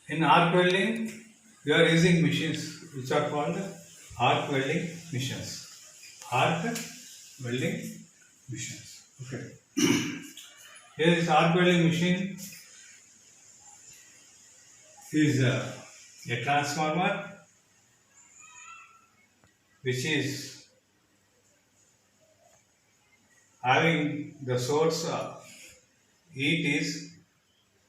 In arc welding, we are using machines which are called arc welding machines. Arc welding machines. Okay. Here is arc welding machine is a transformer which is having the source heat is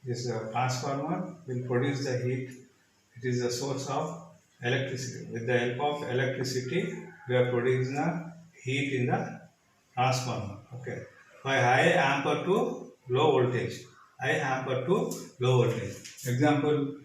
this transformer will produce the heat. It is the source of electricity. With the help of electricity, we are producing the heat in the transformer. Okay. By high ampere to low voltage. High ampere to low voltage. Example.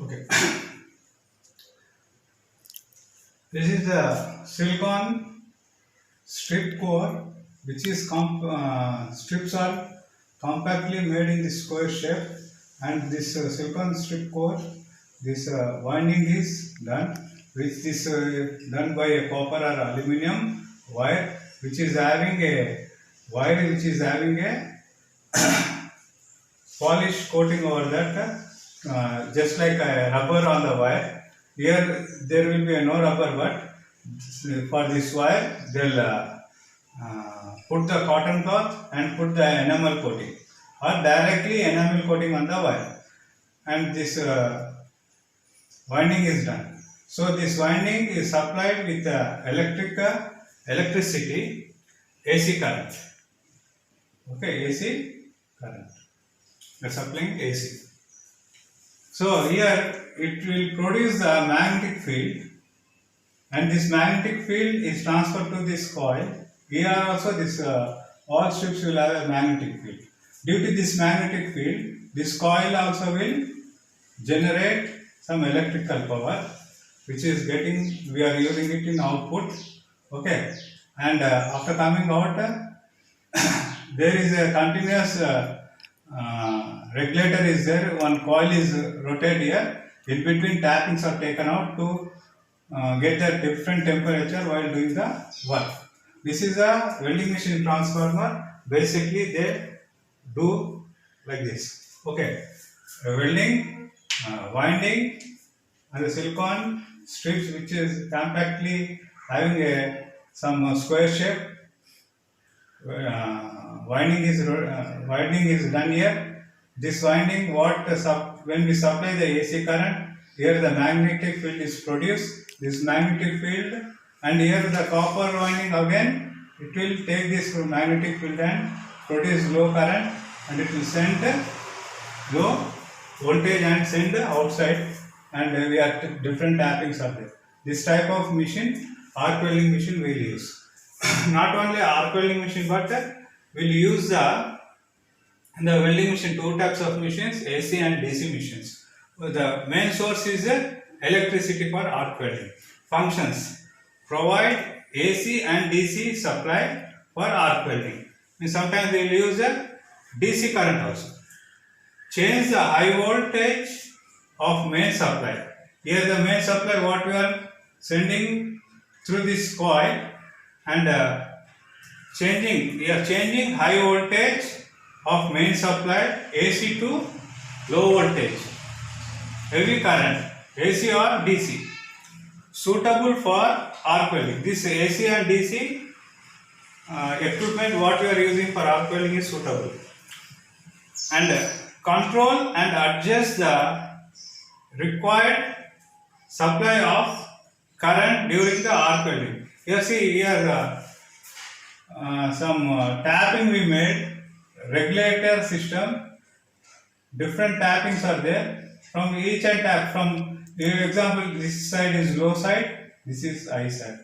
Okay. This is the silicon strip core, which is strips are compactly made in the square shape, and this silicon strip core, this winding is done, which is done by a copper or aluminum wire, which is having a polish coating over that, just like a rubber on the wire. Here there will be no rubber, but for this wire they'll put the cotton cloth and put the enamel coating, or directly enamel coating on the wire, and this winding is done. So this winding is supplied with electricity, AC current. Okay, AC current. We are supplying AC. So here it will produce the magnetic field, and this magnetic field is transferred to this coil. Here also this all strips will have a magnetic field. Due to this magnetic field, this coil also will generate some electrical power, which is we are using it in output. Okay, and after coming out, there is a continuous regulator is there. One coil is rotated here. In between, tappings are taken out to get a different temperature while doing the work. This is a welding machine transformer. Basically, they do like this. Okay, welding, winding, and the silicon strips, which is compactly having some square shape. Winding is done here. This winding, when we supply the AC current, here the magnetic field is produced. This magnetic field, and here the copper winding again, it will take this magnetic field and produce low current, and it will send low voltage and send outside, and we are different tappings are there. This type of machine, arc welding machine, we will use. Not only arc welding machine, but we will use in the welding machine, two types of machines, AC and DC machines. The main source is electricity for arc welding. Functions: provide AC and DC supply for arc welding. And sometimes we will use a DC current also. Change the high voltage of main supply. Here the main supply, what we are sending through this coil, and we are changing high voltage of main supply AC to low voltage, heavy current, AC or DC, suitable for arc welding. This AC and DC equipment what you are using for arc welding is suitable, and control and adjust the required supply of current during the arc welding. You see here some tapping we made, regulator system, different tappings are there. From each and tap, from example, this side is low side, this is high side.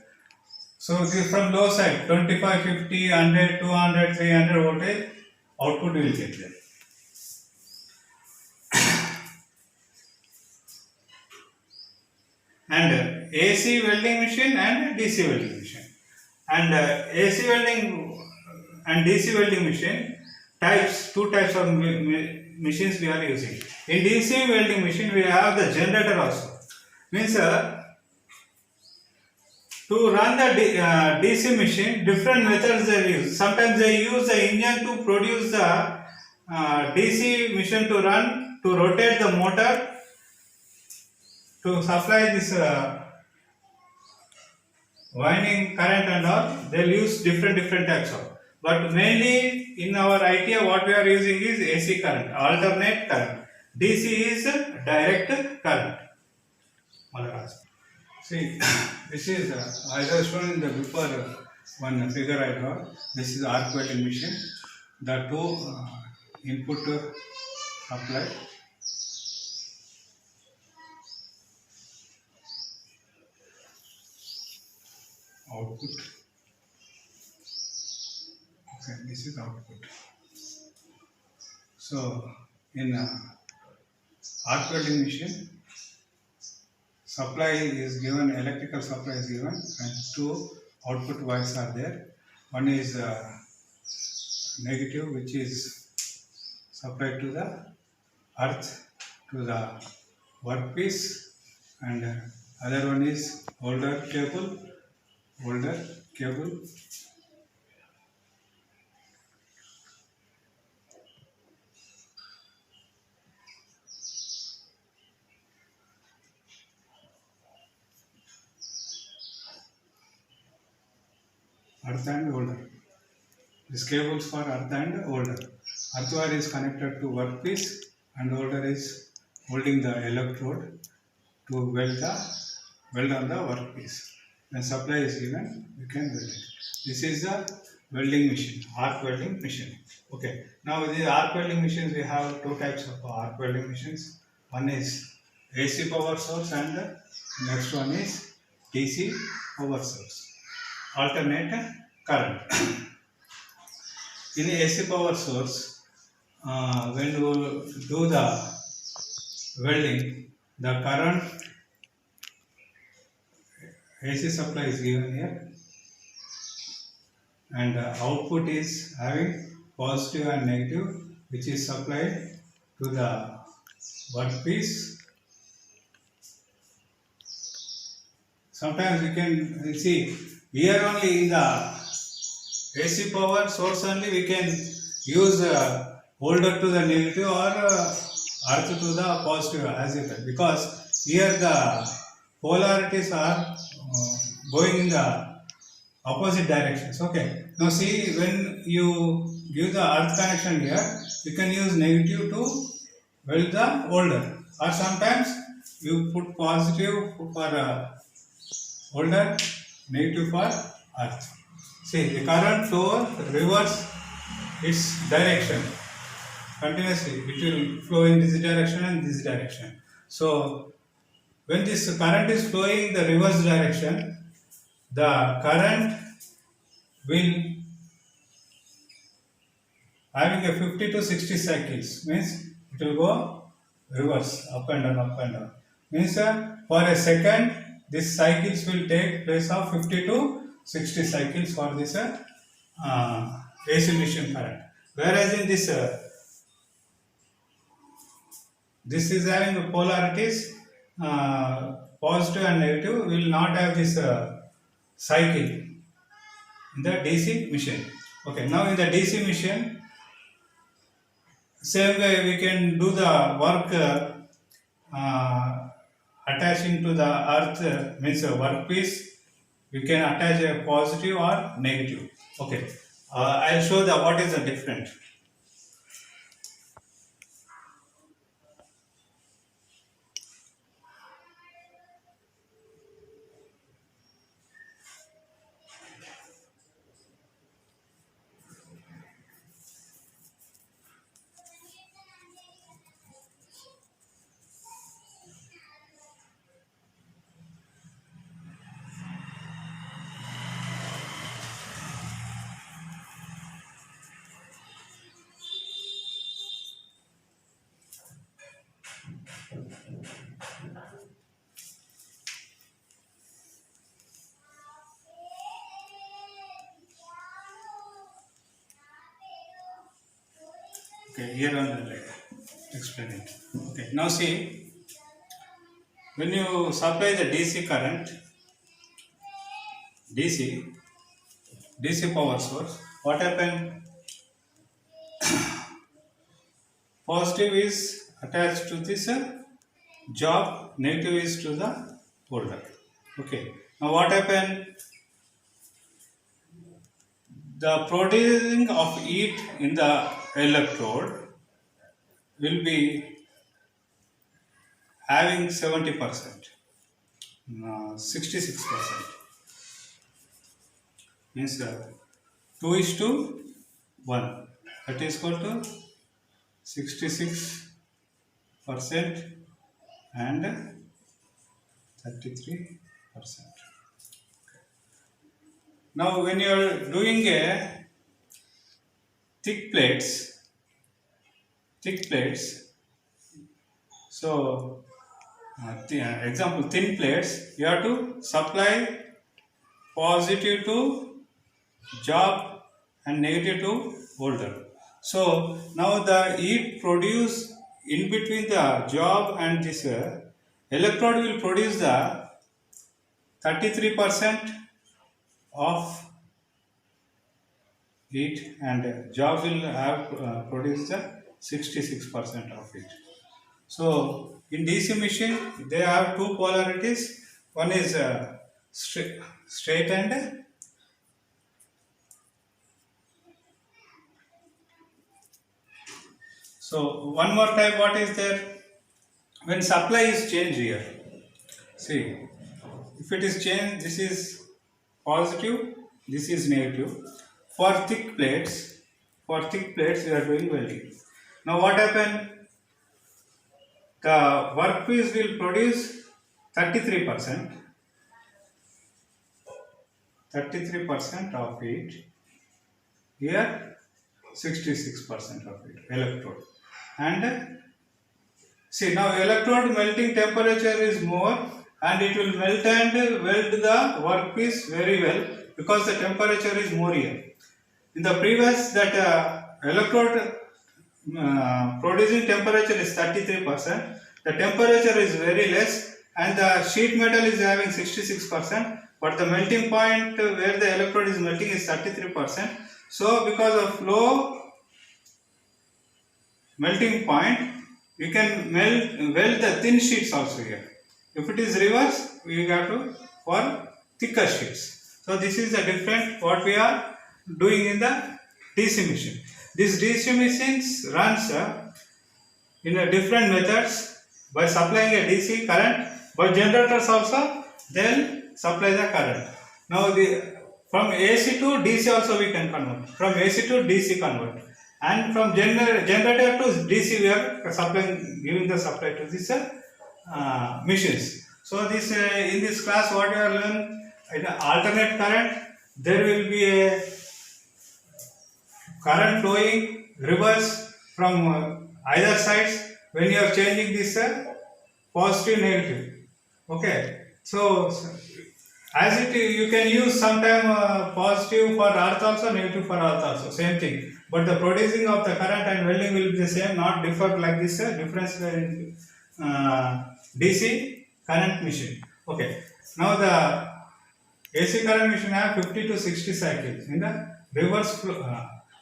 So this from low side 25, 50, 100, 200, 300 voltage output will get there. And AC welding machine and DC welding machine. And AC welding and DC welding machine types, two types of machines we are using. In DC welding machine we have the generator also. Means to run the DC machine, different methods they use. Sometimes they use the engine to produce the DC machine to run, to rotate the motor, to supply this winding current and all. They'll use different types of. But mainly in our ITI what we are using is AC current, alternate current. DC is direct current. See, this is I just shown in the before one figure I draw. This is arc welding machine. The two input supply. Output. Okay, this is output. So in arc welding machine, supply is given, electrical supply is given, and two output wires are there. One is negative, which is supplied to the earth, to the workpiece, and other one is holder cable. Earth and holder. This cables for earth and holder. Earth wire is connected to workpiece and holder is holding the electrode to weld on the workpiece. When supply is given, you can weld it. This is the welding machine, arc welding machine. Okay. Now with the arc welding machines, we have two types of arc welding machines. One is AC power source and the next one is DC power source. Alternate current. In AC power source, when you do the welding, the current AC supply is given here, and output is having positive and negative, which is supplied to the workpiece. Sometimes you can see here only in the AC power source only we can use holder to the negative or earth to the positive as it, because here the polarities are going in the opposite directions. Okay. Now see, when you give the earth connection here, you can use negative to weld the holder, or sometimes you put positive for holder, negative for earth. See, the current flow reverse its direction continuously. It will flow in this direction and this direction. So when this current is flowing in the reverse direction, the current will having a 50 to 60 cycles, means it will go reverse, up and down. Means for a second this cycles will take place of 50 to 60 cycles for this AC machine current. Whereas in this this is having the polarities, positive and negative, will not have this cycle in the DC machine. Okay, now in the DC machine, same way we can do the work attaching to the earth, means a workpiece. We can attach a positive or negative. Okay, I'll show the what is the difference. Okay, here on explain it. Okay, now see, when you supply the DC current, DC, DC power source, what happen? Positive is attached to this job, negative is to the holder. Okay, now what happen? The producing of heat in the electrode will be having 70%, 66%. Means 2 is to 1. That is equal to 66% and 33%. Now, when you are doing a thick plates, so example thin plates, you have to supply positive to job and negative to holder. So now the heat produced in between the job and this electrode will produce the 33% of heat and job will have produced the 66% of it. So in DC machine they have two polarities. One is straight and so one more type what is there? When supply is changed here, see, if it is changed, this is positive, this is negative. For thick plates we are doing welding. Now what happened? The workpiece will produce 33% of it. Here 66% of it, electrode. And see, now electrode melting temperature is more and it will melt and weld the workpiece very well because the temperature is more here. In the previous that electrode producing temperature is 33%, the temperature is very less and the sheet metal is having 66%, but the melting point where the electrode is melting is 33%. So because of low melting point, we can weld the thin sheets also here. If it is reverse, we have to for thicker sheets. So this is the different what we are doing in the DC machine. These DC machines runs in a different methods by supplying a DC current. By generators also they'll supply the current. Now from AC to DC also we can convert. From AC to DC convert. And from generator to DC we are supplying, giving the supply to these machines. So this in this class what you are learning, in alternate current there will be a current flowing reverse from either sides when you are changing this positive negative. Okay, so as it you can use sometime positive for earth also, negative for earth also, same thing. But the producing of the current and welding will be the same, not differ like this difference in DC current machine. Okay, now the AC current machine have 50 to 60 cycles. In the reverse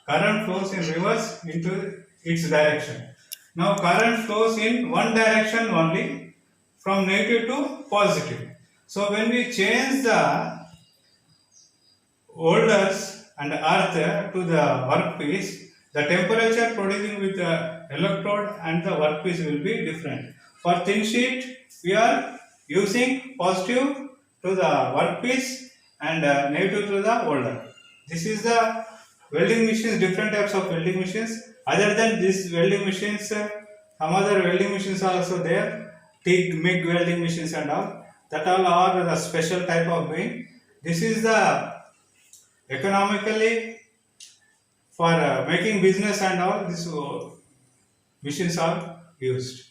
current flows in reverse into its direction. Now current flows in one direction only, from negative to positive. So when we change the holders and earth to the workpiece, the temperature producing with the electrode and the workpiece will be different. For thin sheet, we are using positive to the workpiece and negative to the holder. This is the welding machines, different types of welding machines. Other than these welding machines, some other welding machines are also there. TIG, MIG welding machines and all. That all are the special type of being. This is the economically for making business and all. These machines are used.